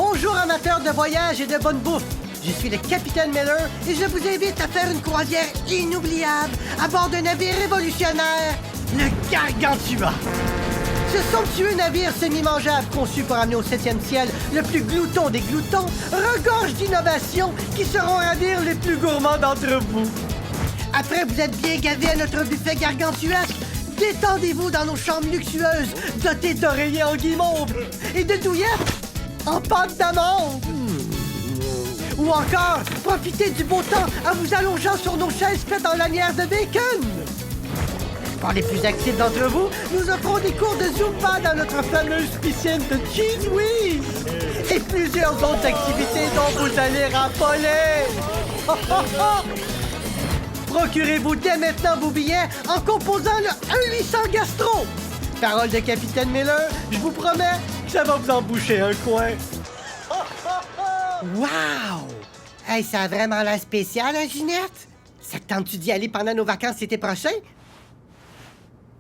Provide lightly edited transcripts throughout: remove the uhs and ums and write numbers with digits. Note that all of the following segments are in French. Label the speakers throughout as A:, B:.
A: Bonjour amateurs de voyage et de bonne bouffe. Je suis le capitaine Miller et je vous invite à faire une croisière inoubliable à bord d'un navire révolutionnaire, le Gargantua. Ce somptueux navire semi-mangeable conçu pour amener au 7e ciel le plus glouton des gloutons regorge d'innovations qui seront ravir les plus gourmands d'entre vous. Après vous êtes bien gavés à notre buffet gargantuesque, détendez-vous dans nos chambres luxueuses dotées d'oreillers en guimauve et de douillettes en pâte d'amande. Ou encore, profitez du beau temps en vous allongeant sur nos chaises faites en lanière de bacon. Pour les plus actifs d'entre vous, nous offrons des cours de Zumba dans notre fameuse piscine de Cheese Whiz et plusieurs autres activités dont vous allez raffoler. Oh, oh, oh. Procurez-vous dès maintenant vos billets en composant le 1-800-GASTRO. Parole de Capitaine Miller, je vous promets que ça va vous en boucher un coin. Wow! Hey, ça a vraiment l'air spécial, hein, Ginette? Ça te tente-tu d'y aller pendant nos vacances l'été prochain?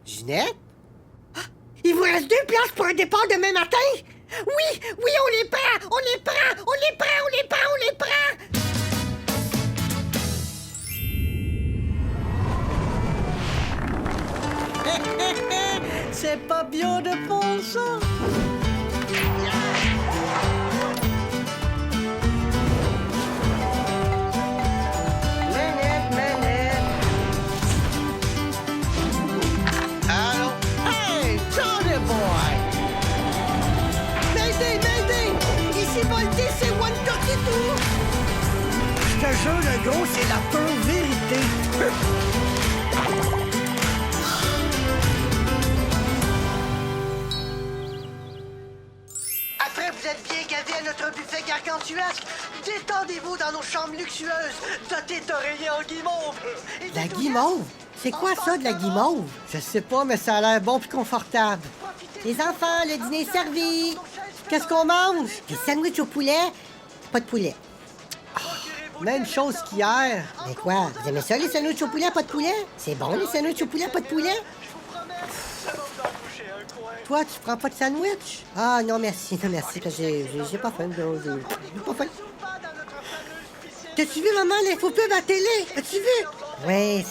A: Ginette? Ah, il vous reste 2 places pour un départ demain matin? Oui, oui, on les prend! On les prend! On les prend! On les prend! On les prend! C'est pas bien de fond, ça! Je te jure, le gros, c'est la pure vérité. Après vous êtes bien gavés à notre buffet gargantuesque, détendez-vous dans nos chambres luxueuses, dotées d'oreillers en guimauve. La guimauve? C'est quoi ça, de la guimauve? Je sais pas, mais ça a l'air bon puis confortable. Les enfants, le dîner est servi. Qu'est-ce qu'on mange? Des sandwichs au poulet. Pas de poulet. Oh, même chose qu'hier. Mais quoi? Vous aimez ça, les sandwichs au poulet, pas de poulet? C'est bon, les sandwichs au poulet, pas de poulet? Toi, tu prends pas de sandwich? Ah, non, merci, non, merci, parce que j'ai pas faim. J'ai pas faim. T'as-tu vu, maman, l'infopub à la télé? As-tu vu? Oui,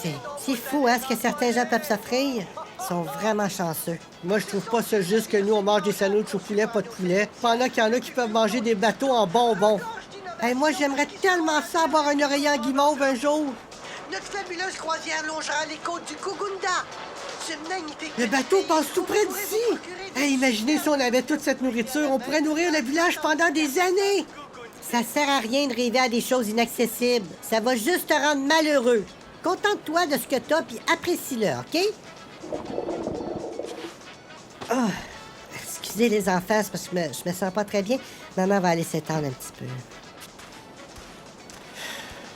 A: c'est fou, hein, ce que certains gens peuvent s'offrir. Ils sont vraiment chanceux. Moi, je trouve pas ça juste que nous, on mange des sandwichs au poulet, pas de poulet. Pendant qu'il y en a qui peuvent manger des bateaux en bonbons. Hey, moi, j'aimerais tellement ça avoir un oreiller en guimauve un jour. Notre fabuleuse croisière longera les côtes du Kugunda. C'est magnifique. Le bateau passe tout près d'ici. Hey, imaginez si on avait toute cette nourriture. On pourrait nourrir le village pendant des années. Ça sert à rien de rêver à des choses inaccessibles. Ça va juste te rendre malheureux. Contente-toi de ce que t'as, puis apprécie-le, OK? Oh, excusez les enfants, c'est parce que je me sens pas très bien. Maman va aller s'étendre un petit peu.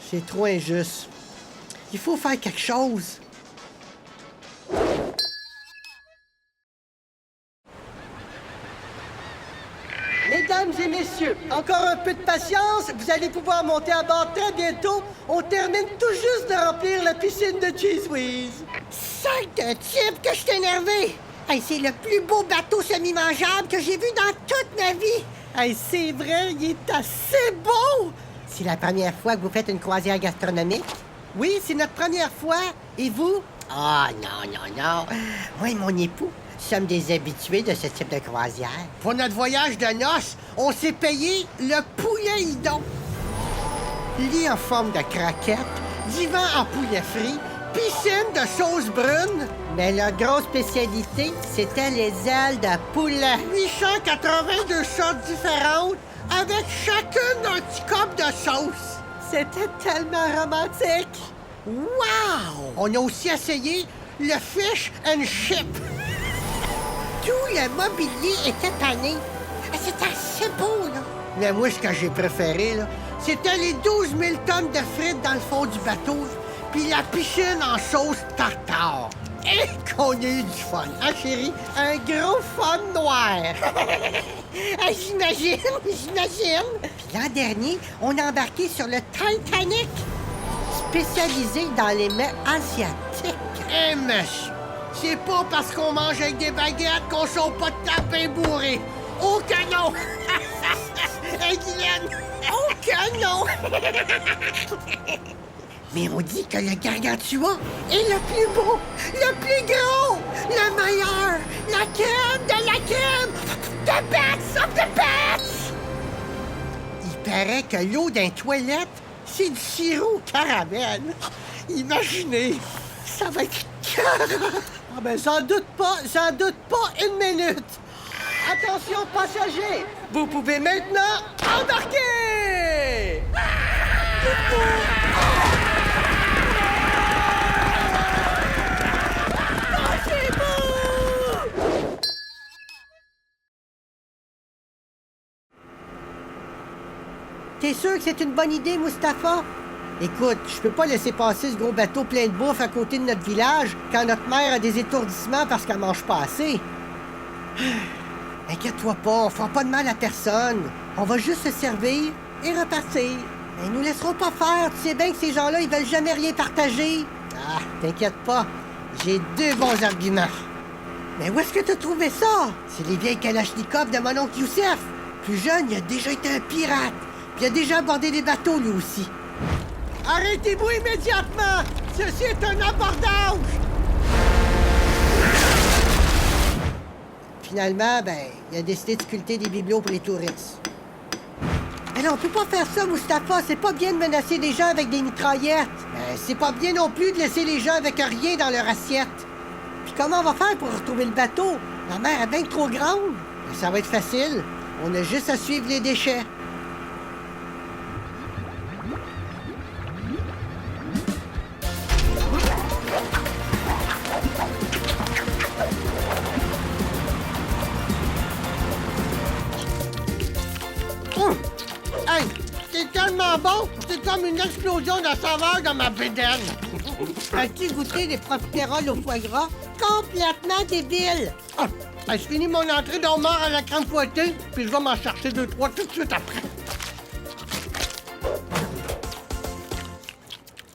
A: C'est trop injuste. Il faut faire quelque chose. Mesdames et messieurs, encore un peu de patience. Vous allez pouvoir monter à bord très bientôt. On termine tout juste de remplir la piscine de Cheese Whiz. Sac de type que je suis énervé. Hey, c'est le plus beau bateau semi-mangeable que j'ai vu dans toute ma vie. Hey, c'est vrai, il est assez beau. C'est la première fois que vous faites une croisière gastronomique? Oui, c'est notre première fois. Et vous? Ah, non, non, non. Moi et mon époux sommes des habitués de ce type de croisière. Pour notre voyage de noces, on s'est payé le poulet hidon. Lit en forme de craquette, divan en poulet frit, piscine de sauce brune. Mais leur grosse spécialité, c'était les ailes de poulet. 882 sortes différentes, avec chacune un petit cop de sauce. C'était tellement romantique. Wow! On a aussi essayé le fish and chip. Tout le mobilier était tanné. C'était assez beau, là. Mais moi, ce que j'ai préféré, là, c'était les 12 000 tonnes de frites dans le fond du bateau, puis la piscine en sauce tartare. Et qu'on a eu du fun, hein, chérie? Un gros fun noir. J'imagine. Puis l'an dernier, on a embarqué sur le Titanic, spécialisé dans les mets asiatiques. Eh, monsieur, c'est pas parce qu'on mange avec des baguettes qu'on saute pas de tape et bourré. Oh que non! Guylaine! Oh que non! Mais on dit que le Gargantua est le plus beau, le plus gros, le meilleur, la crème de la crème! The best of the best! Il paraît que l'eau d'un toilette, c'est du sirop caramel. Imaginez, ça va être carré. Ah ben, j'en doute pas une minute. Attention, passagers, vous pouvez maintenant embarquer! T'es sûr que c'est une bonne idée, Mustapha? Écoute, je peux pas laisser passer ce gros bateau plein de bouffe à côté de notre village quand notre mère a des étourdissements parce qu'elle mange pas assez. Inquiète-toi pas, on fera pas de mal à personne. On va juste se servir et repartir. Ils nous laisseront pas faire. Tu sais bien que ces gens-là, ils veulent jamais rien partager. Ah, t'inquiète pas. J'ai 2 bons arguments. Mais où est-ce que t'as trouvé ça? C'est les vieilles Kalachnikov de mon oncle Youssef. Plus jeune, il a déjà été un pirate. Puis il a déjà abordé des bateaux, lui aussi. Arrêtez-vous immédiatement! Ceci est un abordage! Finalement, il a décidé de sculpter des bibelots pour les touristes. Mais non, on peut pas faire ça, Mustapha. C'est pas bien de menacer les gens avec des mitraillettes. C'est pas bien non plus de laisser les gens avec rien dans leur assiette. Puis comment on va faire pour retrouver le bateau? La mer est bien trop grande. Mais ça va être facile. On a juste à suivre les déchets. Hey, c'est tellement bon! C'est comme une explosion de saveur dans ma bédaine! As-tu goûté des profiteroles au foie gras? Complètement débile! Ah, je finis mon entrée d'homard à la crème fouettée, puis je vais m'en chercher 2-3 tout de suite après.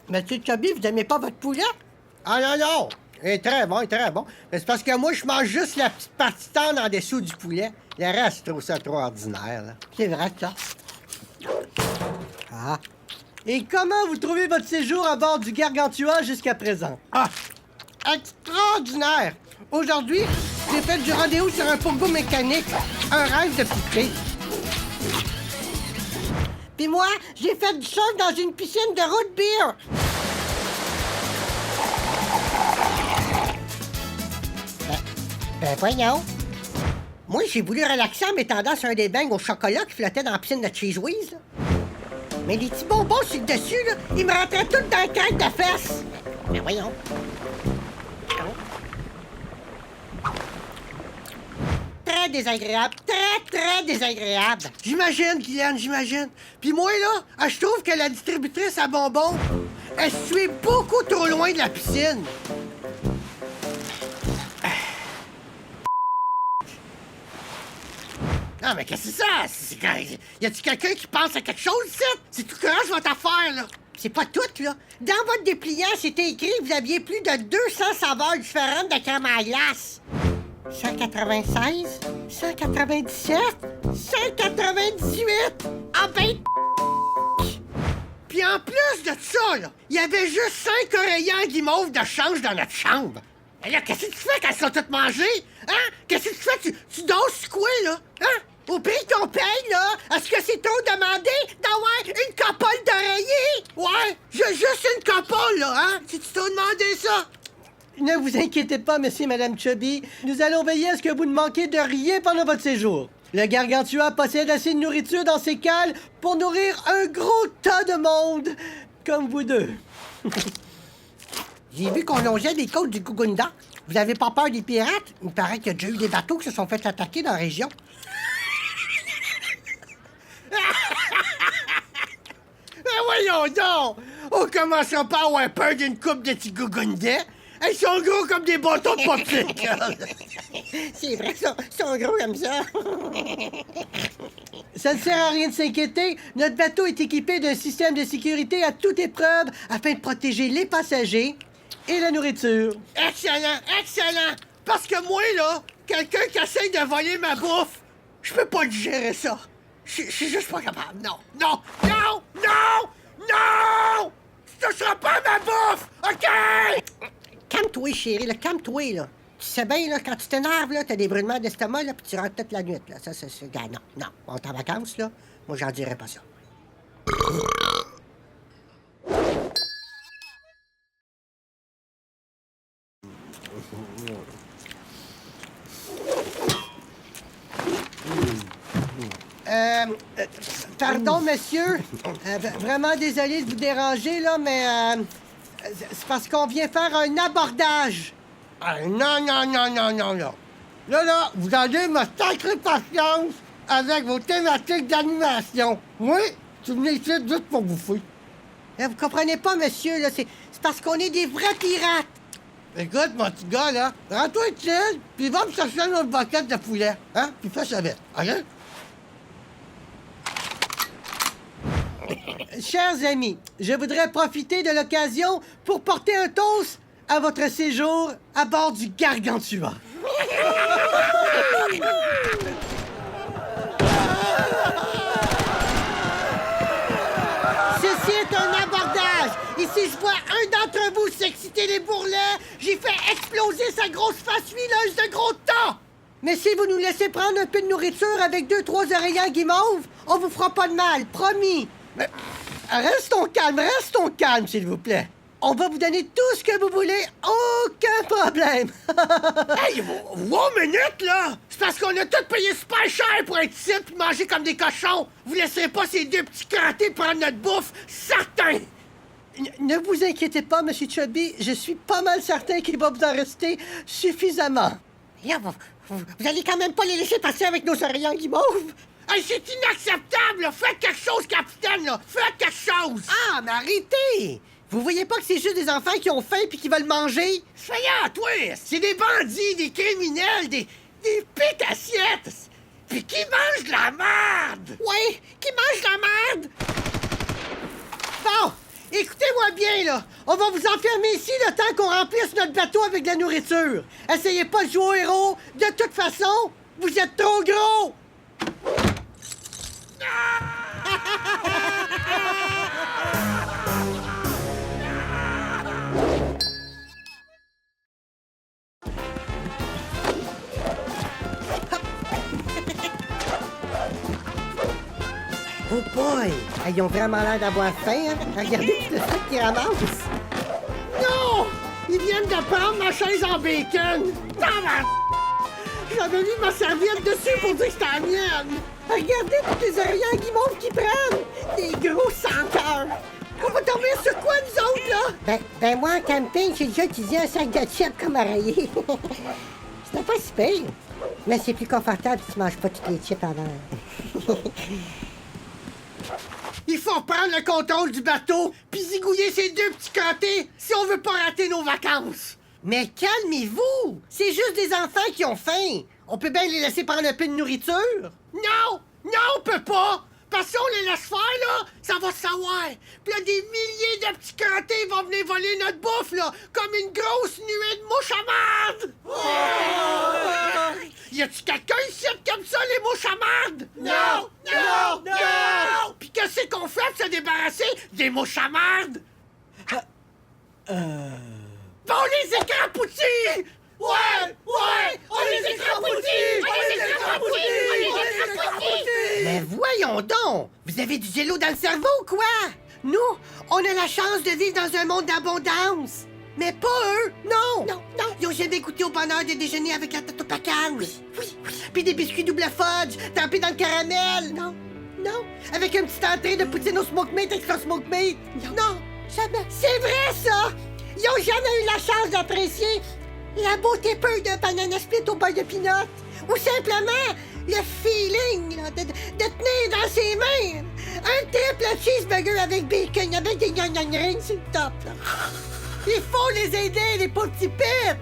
A: Monsieur Chubby, vous aimez pas votre poulet? Ah non, non! Il est très bon, il est très bon. Mais c'est parce que moi, je mange juste la petite partie tendre en dessous du poulet. Le reste, je trouve ça trop ordinaire, là. C'est vrai, ça. Ah. Et comment vous trouvez votre séjour à bord du Gargantua jusqu'à présent? Ah! Extraordinaire! Aujourd'hui, j'ai fait du rodéo sur un fourgon mécanique. Un rêve de petite fille. Puis moi, j'ai fait du surf dans une piscine de root beer. Ben voyons. Moi, j'ai voulu relaxer en m'étendant sur un des beignes au chocolat qui flottait dans la piscine de Cheese Whiz. Mais les petits bonbons sur le dessus, là, ils me rentraient tout dans la crête de fesses. Ben voyons. Très désagréable. Très désagréable. J'imagine, Guylaine, j'imagine. Puis moi, là, je trouve que la distributrice à bonbons, elle se suit beaucoup trop loin de la piscine. Non, mais qu'est-ce que c'est ça? Y a-tu quelqu'un qui pense à quelque chose, ici? C'est tout courage votre affaire, là. C'est pas tout, là. Dans votre dépliant, c'était écrit que vous aviez plus de 200 saveurs différentes de crème à glace. 196, 197, 198. Ah ben... Puis en plus de ça, là, il y avait juste 5 oreillers en guimauve de change dans notre chambre. Et là, qu'est-ce que tu fais quand ils sont tous mangés? Hein? Qu'est-ce que tu fais? Tu doses quoi, là? Hein? Au prix qu'on paye, là, est-ce que c'est trop demandé d'avoir une copole d'oreiller? Ouais, j'ai juste une copole, là, hein? C'est-tu trop demandé, ça? Ne vous inquiétez pas, monsieur et madame Chubby. Nous allons veiller à ce que vous ne manquiez de rien pendant votre séjour. Le Gargantua possède assez de nourriture dans ses cales pour nourrir un gros tas de monde, comme vous deux. J'ai vu qu'on longeait les côtes du Gugunda. Vous avez pas peur des pirates? Il paraît qu'il y a déjà eu des bateaux qui se sont fait attaquer dans la région. Mais voyons donc! On commencera pas à avoir peur d'une coupe de petits Gugundais. Ils sont gros comme des bâtons de popsicle. C'est vrai qu'ils sont gros comme ça. Ça ne sert à rien de s'inquiéter. Notre bateau est équipé d'un système de sécurité à toute épreuve afin de protéger les passagers et la nourriture. Excellent, excellent! Parce que moi, là, quelqu'un qui essaye de voler ma bouffe, je peux pas digérer ça. Je suis juste pas capable. Non, non, non, non, non! Ce sera pas ma bouffe, OK? Calme-toi, chérie, là, calme-toi, là. Tu sais bien, là, quand tu t'énerves, là, t'as des brûlements d'estomac, là, puis tu rentres toute la nuit, là. Ça, c'est... Gars, non, non. On est en vacances, là. Moi, j'en dirais pas ça. Pardon, monsieur. Vraiment désolé de vous déranger, là, mais c'est parce qu'on vient faire un abordage. Ah, non, non, non, non, non, non. Là, vous allez me sacrer patience avec vos thématiques d'animation. Oui, tu venez ici juste pour bouffer. Vous comprenez pas, monsieur, là, c'est parce qu'on est des vrais pirates. Écoute, mon petit gars, là, rends-toi ici, puis va me chercher une autre boquette de poulet, hein, puis fais ça vite, OK? Chers amis, je voudrais profiter de l'occasion pour porter un toast à votre séjour à bord du Gargantua. Ceci est un abordage. Ici, je vois un d'entre vous s'exciter les bourrelets. J'ai fait exploser sa grosse face huileuse de gros temps. Mais si vous nous laissez prendre un peu de nourriture avec 2-3 oreillants guimauves, on vous fera pas de mal, promis. Mais restons calmes, s'il vous plaît. On va vous donner tout ce que vous voulez, aucun problème. Hey, wow, minute, là! C'est parce qu'on a tout payé super cher pour être ici et manger comme des cochons. Vous laisserez pas ces deux petits crottés prendre notre bouffe, certain! Ne vous inquiétez pas, M. Chubby, je suis pas mal certain qu'il va vous en rester suffisamment. Vous allez quand même pas les laisser passer avec nos oreillants guimauves? Hey, c'est inacceptable, là! Faites quelque chose, capitaine, là! Faites quelque chose! Ah, mais arrêtez! Vous voyez pas que c'est juste des enfants qui ont faim puis qui veulent manger? Soyons, toi! C'est des bandits, des criminels, des pics-assiettes! Puis qui mangent de la merde! Ouais, qui mangent de la merde! Bon, écoutez-moi bien, là! On va vous enfermer ici le temps qu'on remplisse notre bateau avec de la nourriture! Essayez pas de jouer au héros! De toute façon, vous êtes trop gros! Oh boy! Ils ont vraiment l'air d'avoir faim, hein? Regardez tout le sac qu'ils ramassent! Non! Ils viennent de prendre ma chaise en bacon! J'avais mis ma serviette dessus pour dire que c'était la mienne! Regardez tous les oreillants guimauves qu'ils prennent! Des gros sans-cœurs! On va dormir sur quoi, nous autres, là? Ben moi, en camping, j'ai déjà utilisé un sac de chips comme oreiller. C'était pas si pire. Mais c'est plus confortable si tu manges pas toutes les chips avant. Il faut reprendre le contrôle du bateau, puis zigouiller ces deux petits crottés si on veut pas rater nos vacances. Mais calmez-vous! C'est juste des enfants qui ont faim. On peut bien les laisser prendre un peu de nourriture. Non! Non, on peut pas! Parce qu'on les laisse faire, là, ça va se savoir. Puis là, des milliers de petits crottés vont venir voler notre bouffe, là, comme une grosse nuée de mouches à marde! Oh! Y a-tu quelqu'un ici comme ça, les mouches à marde? Non! Non! Non! Puis qu'est-ce qu'on fait pour se débarrasser des mouches à marde? On les écrapoutit! Ouais! Ouais! On les écrapoutit! On les écrapoutit! On les écrapoutit! Mais voyons donc! Vous avez du jello dans le cerveau ou quoi? Nous, on a la chance de vivre dans un monde d'abondance! Mais pas eux! Non! Non, non! Ils ont jamais goûté au bonheur de déjeuner avec la tarte au pacane! Oui, oui, oui! Puis des biscuits double fudge, trempés dans le caramel! Non, non! Avec une petite entrée de poutine au smoke meat extra smoke meat! Non, jamais! C'est vrai, ça! Ils ont jamais eu la chance d'apprécier la beauté pure d'un banana split au beurre de peanut! Ou simplement le feeling là, de tenir dans ses mains un triple cheeseburger avec bacon, avec des onion rings sur le top. Là. Il faut les aider, les pauvres petits pits!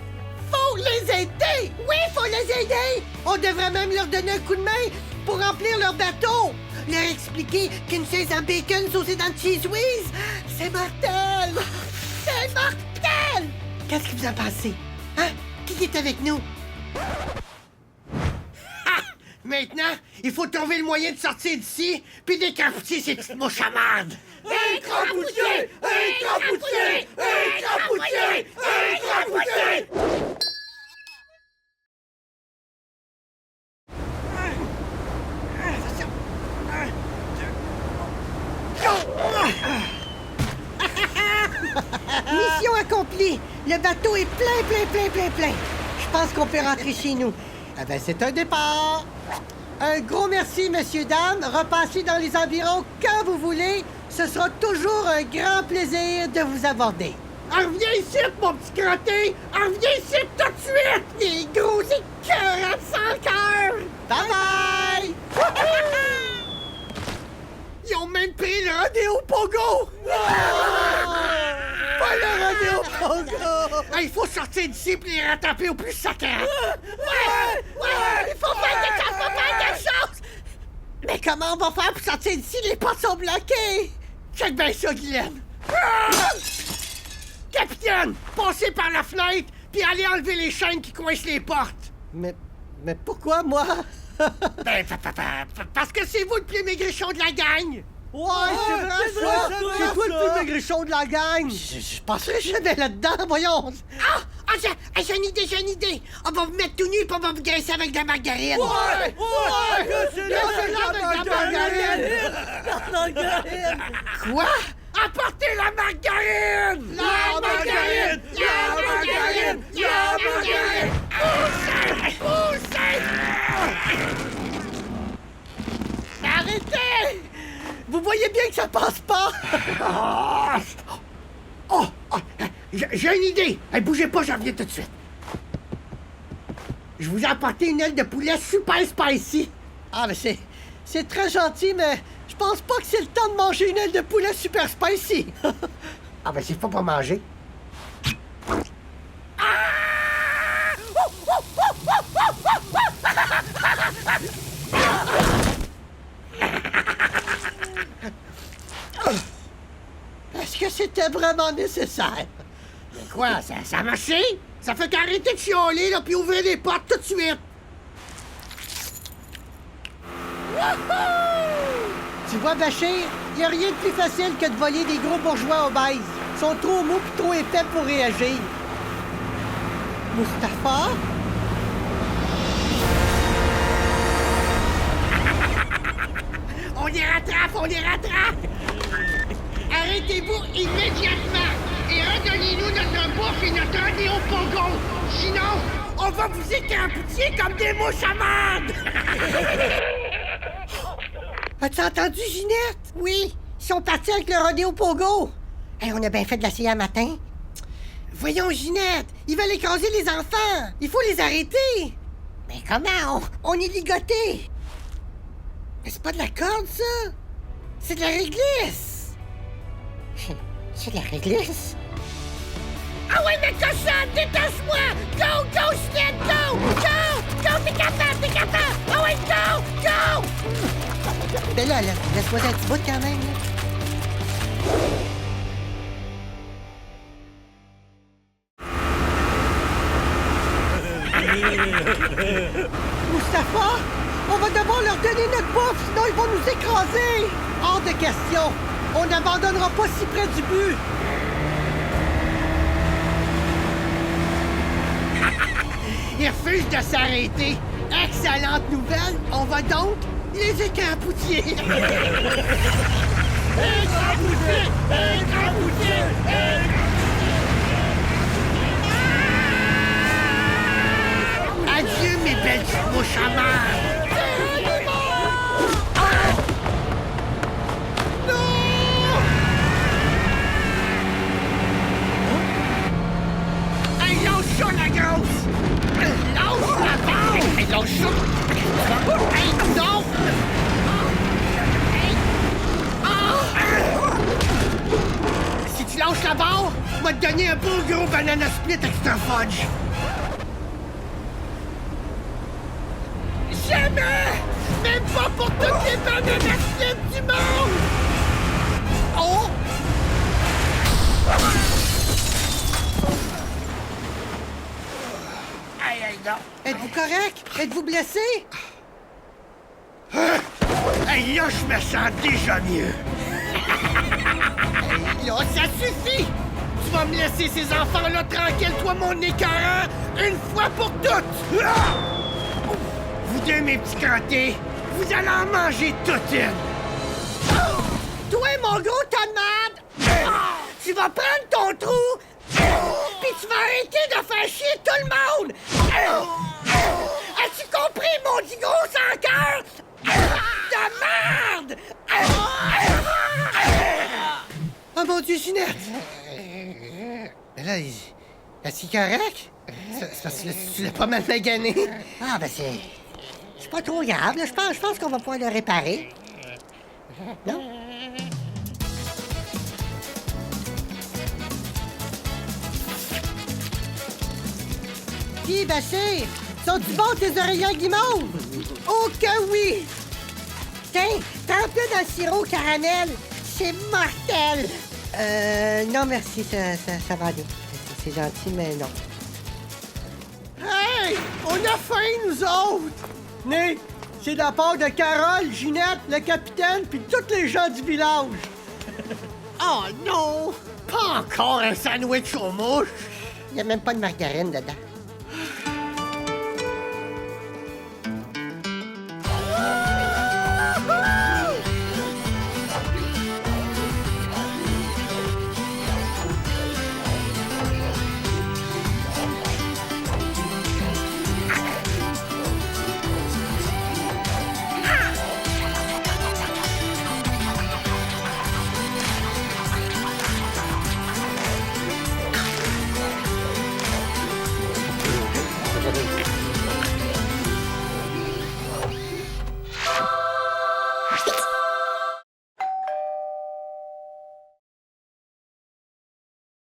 A: Faut les aider! Oui, faut les aider! On devrait même leur donner un coup de main pour remplir leur bateau! Leur expliquer qu'une chaise en bacon saucée dans le cheese whiz, c'est mortel! C'est mortel! Qu'est-ce que vous en pensez? Hein? Qui est avec nous? Ha! Maintenant, il faut trouver le moyen de sortir d'ici, puis décapiter ces petites mouches à marde. Écrapouiller! Écrapouiller! Écrapouiller! Écrapouiller! Mission accomplie! Le bateau est plein. Je pense qu'on peut rentrer chez nous. Ah ben, c'est un départ. Un gros merci, messieurs, dames. Repassez dans les environs quand vous voulez. Ce sera toujours un grand plaisir de vous aborder. Reviens ici, mon petit crotté! Reviens ici tout de suite! Les gros écœurants sans cœur! Bye-bye! Ils ont même pris le rodéo Pogo! Pas le rodéo Pogo! Il faut sortir d'ici et les rattraper au plus sacré! Ouais! Il faut faire quelque chose! Mais comment on va faire pour sortir d'ici? Les portes sont bloquées! Check bien ça, Guylaine! Capitaine! Passez par la fenêtre puis allez enlever les chaînes qui coincent les portes! Mais pourquoi moi? Parce que c'est vous le plus maigrichon de la gang! Ouais, c'est vrai ça! C'est toi le plus maigrichon de la gang! Je passerai jamais là-dedans, voyons! J'ai une idée! On va vous mettre tout nu et on va vous graisser avec de la margarine! Ouais! C'est là avec de la margarine! Quoi? Apportez la margarine! La margarine! Poussez! Arrêtez! Vous voyez bien que ça passe pas! J'ai une idée! Bougez pas, j'en viens tout de suite. Je vous ai apporté une aile de poulet super spicy. Ah, mais c'est très gentil, mais je pense pas que c'est le temps de manger une aile de poulet super spicy. Ben c'est pas pour manger. Est-ce que c'était vraiment nécessaire? Mais quoi, ça a marché? Ça fait qu'arrêter de chialer, là, puis ouvrir les portes tout de suite! Tu vois, Bachir, y a rien de plus facile que de voler des gros bourgeois obèses. Ils sont trop mous pis trop épais pour réagir. Mustapha? On les rattrape! Arrêtez-vous immédiatement et redonnez-nous notre bouffe et notre rodéo Pogo. Sinon, on va vous écrapoutier comme des mouches à marde! As-tu entendu, Ginette? Oui, ils sont partis avec le rodéo Pogo. On a bien fait de l'essayer un matin. Voyons, Ginette, ils veulent écraser les enfants. Il faut les arrêter. Mais comment? On est ligotés. Mais c'est pas de la corde, ça. C'est de la réglisse. C'est de la réglisse? Ah ouais, mais cochonne, détache-moi! Go, Ginette, go! Go, t'es capable! Ah ouais, go! Ben là, laisse-moi un petit bout quand même, là. Mustapha, on va devoir leur donner notre bouffe, sinon ils vont nous écraser! Hors de question! On n'abandonnera pas si près du but! Ils refusent de s'arrêter! Excellente nouvelle! On va donc les écrapoutier! Écrapoutier! Adieu, mes belles petites mouches à marde! Lâche ça, la grosse! Lâche la barre! Lâche ça! Hey, non! Si tu lâches la barre, je vais te donner un beau gros banana split extra fudge! Jamais! Même pas pour toutes les banana splits du monde! Oh! Aïe, non. Êtes-vous correct? Êtes-vous blessé?
B: Là, je me sens déjà mieux.
A: Hey, là, ça suffit! Tu vas me laisser ces enfants-là tranquilles, toi, mon écœurant, une fois pour toutes!
B: Ah! Vous deux, mes petits crottés, vous allez en manger toute une.
A: Toi, mon gros tas de merde! Tu vas prendre ton trou, puis tu vas arrêter de faire chier tout le monde! As-tu compris, mon dit gros sans cœur? De merde! Oh mon Dieu, Ginette! Mais là, est-ce correct? C'est parce que tu l'as pas mal magané. Ah, ben c'est pas trop grave, là. Je pense qu'on va pouvoir le réparer. Non? Puis, Bachir, sont-tu bons tes oreillers guimauves? Oh que oui! Tiens, trempe-le dans le sirop caramel. C'est mortel! Non merci, ça va aller. C'est gentil, mais non. Hey! On a faim, nous autres! Né, c'est de la part de Carole, Ginette, le capitaine, puis tous les gens du village. Oh non! Pas encore un sandwich aux mouches! Il n'y a même pas de margarine dedans.